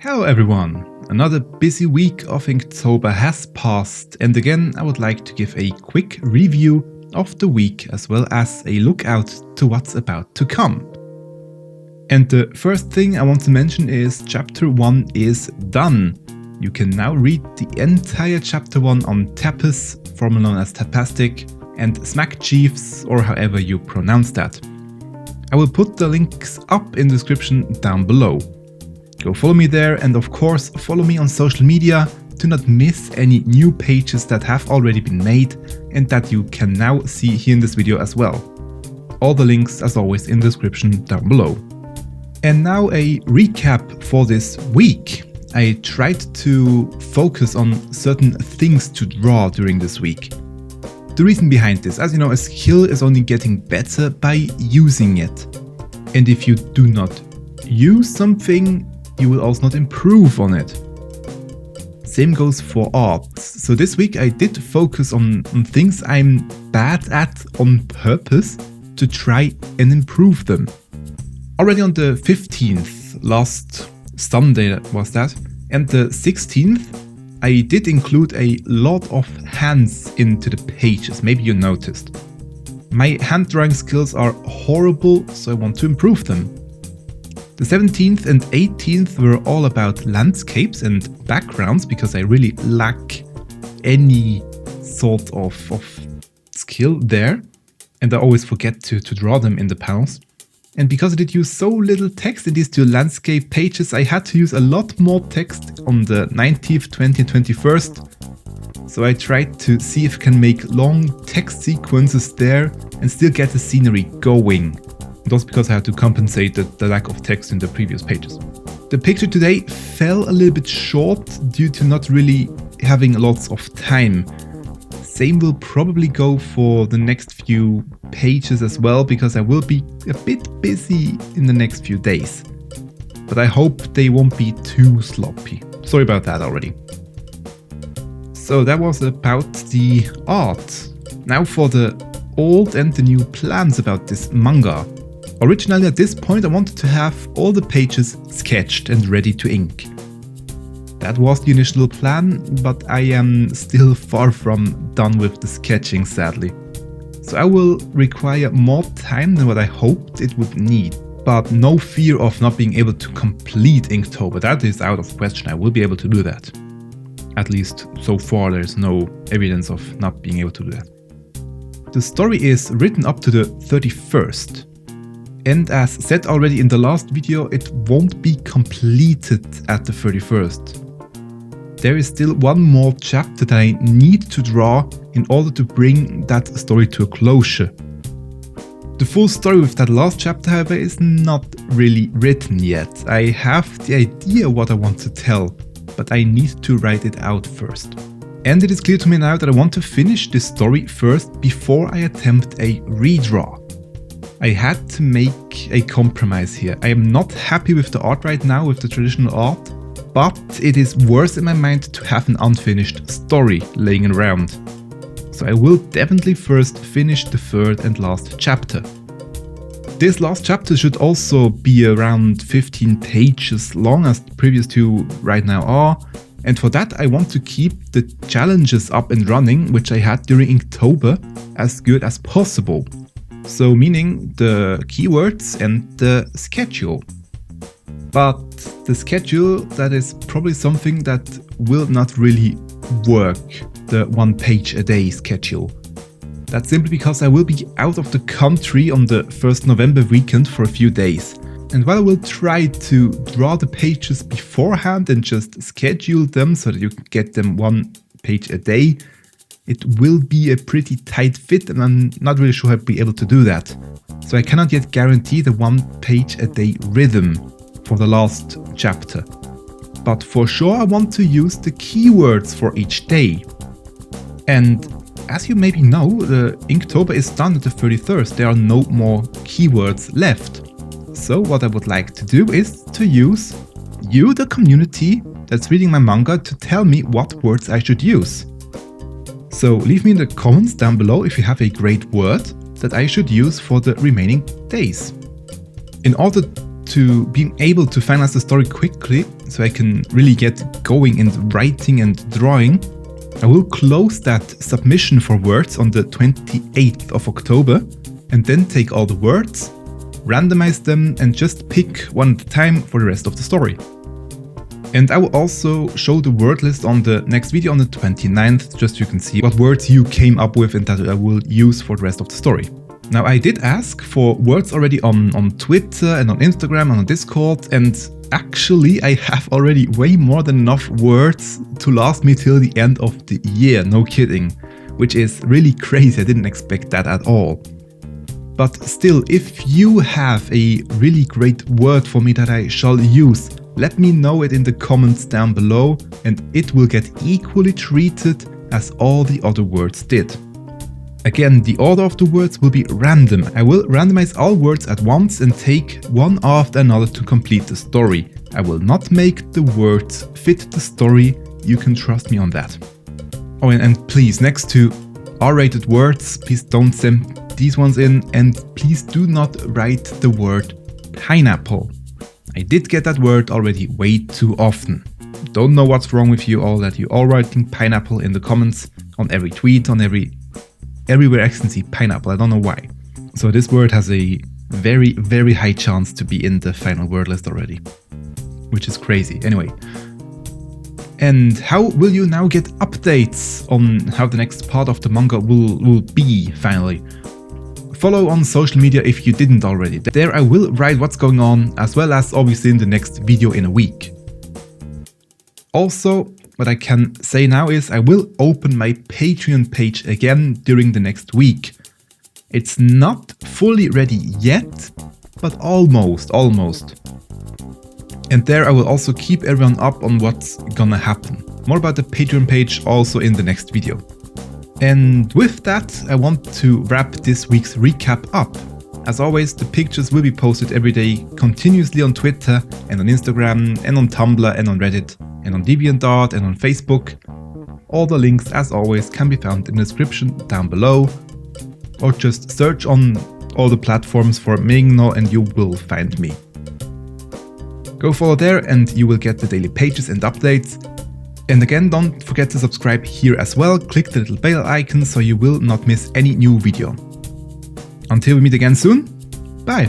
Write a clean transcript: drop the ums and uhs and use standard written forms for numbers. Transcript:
Hello everyone! Another busy week of Inktober has passed, and again I would like to give a quick review of the week as well as a look out to what's about to come. And the first thing I want to mention is Chapter 1 is done. You can now read the entire Chapter 1 on Tapis, formerly known as Tapastic, and Smack Chiefs, or however you pronounce that. I will put the links up in the description down below. Go follow me there, and of course follow me on social media to not miss any new pages that have already been made and that you can now see here in this video as well. All the links as always in the description down below. And now a recap for this week. I tried to focus on certain things to draw during this week. The reason behind this, as you know, a skill is only getting better by using it. And if you do not use something, you will also not improve on it. Same goes for art. So this week I did focus on things I'm bad at on purpose to try and improve them. Already on the 15th, last Sunday was that, and the 16th, I did include a lot of hands into the pages, maybe you noticed. My hand drawing skills are horrible, so I want to improve them. The 17th and 18th were all about landscapes and backgrounds because I really lack any sort of skill there, and I always forget to draw them in the panels. And because I did use so little text in these two landscape pages, I had to use a lot more text on the 19th, 20th and 21st. So I tried to see if I can make long text sequences there and still get the scenery going. And also because I had to compensate the lack of text in the previous pages. The picture today fell a little bit short due to not really having lots of time. Same will probably go for the next few pages as well, because I will be a bit busy in the next few days. But I hope they won't be too sloppy. Sorry about that already. So that was about the art. Now for the old and the new plans about this manga. Originally at this point I wanted to have all the pages sketched and ready to ink. That was the initial plan, but I am still far from done with the sketching, sadly. So I will require more time than what I hoped it would need. But no fear of not being able to complete Inktober, that is out of question. I will be able to do that. At least so far there's no evidence of not being able to do that. The story is written up to the 31st. And as said already in the last video, it won't be completed at the 31st. There is still one more chapter that I need to draw in order to bring that story to a closure. The full story with that last chapter, however, is not really written yet. I have the idea what I want to tell, but I need to write it out first. And it is clear to me now that I want to finish this story first before I attempt a redraw. I had to make a compromise here. I am not happy with the art right now, with the traditional art, but it is worse in my mind to have an unfinished story laying around. So I will definitely first finish the third and last chapter. This last chapter should also be around 15 pages long, as the previous two right now are, and for that I want to keep the challenges up and running, which I had during Inktober, as good as possible. So meaning the keywords and the schedule. But the schedule, that is probably something that will not really work, the 1 page a day schedule. That's simply because I will be out of the country on the 1st November weekend for a few days. And while I will try to draw the pages beforehand and just schedule them so that you can get them 1 page a day, it will be a pretty tight fit, and I'm not really sure I'll be able to do that. So I cannot yet guarantee the 1 page a day rhythm for the last chapter. But for sure I want to use the keywords for each day. And as you maybe know, the Inktober is done at the 31st. There are no more keywords left. So what I would like to do is to use you, the community that's reading my manga, to tell me what words I should use. So leave me in the comments down below if you have a great word that I should use for the remaining days. In order to being able to finalize the story quickly, so I can really get going in writing and drawing, I will close that submission for words on the 28th of October and then take all the words, randomize them and just pick one at a time for the rest of the story. And I will also show the word list on the next video on the 29th, just so you can see what words you came up with and that I will use for the rest of the story. Now, I did ask for words already on Twitter and on Instagram and on Discord, and actually I have already way more than enough words to last me till the end of the year, no kidding, which is really crazy. I didn't expect that at all. But still, if you have a really great word for me that I shall use, let me know it in the comments down below and it will get equally treated as all the other words did. Again, the order of the words will be random. I will randomize all words at once and take one after another to complete the story. I will not make the words fit the story, you can trust me on that. Oh, and please, next to R-rated words, please don't send these ones in, and please do not write the word pineapple. I did get that word already way too often. Don't know what's wrong with you all that you all writing pineapple in the comments on every tweet, on everywhere I can see pineapple. I don't know why. So this word has a very, very high chance to be in the final word list already, which is crazy. Anyway. And how will you now get updates on how the next part of the manga will be finally? Follow on social media if you didn't already. There I will write what's going on, as well as obviously in the next video in a week. Also, what I can say now is I will open my Patreon page again during the next week. It's not fully ready yet, but almost. And there I will also keep everyone up on what's gonna happen. More about the Patreon page also in the next video. And with that, I want to wrap this week's recap up. As always, the pictures will be posted every day continuously on Twitter and on Instagram and on Tumblr and on Reddit and on DeviantArt and on Facebook. All the links, as always, can be found in the description down below, or just search on all the platforms for Mingno and you will find me. Go follow there and you will get the daily pages and updates. And again, don't forget to subscribe here as well. Click the little bell icon so you will not miss any new video. Until we meet again soon, bye!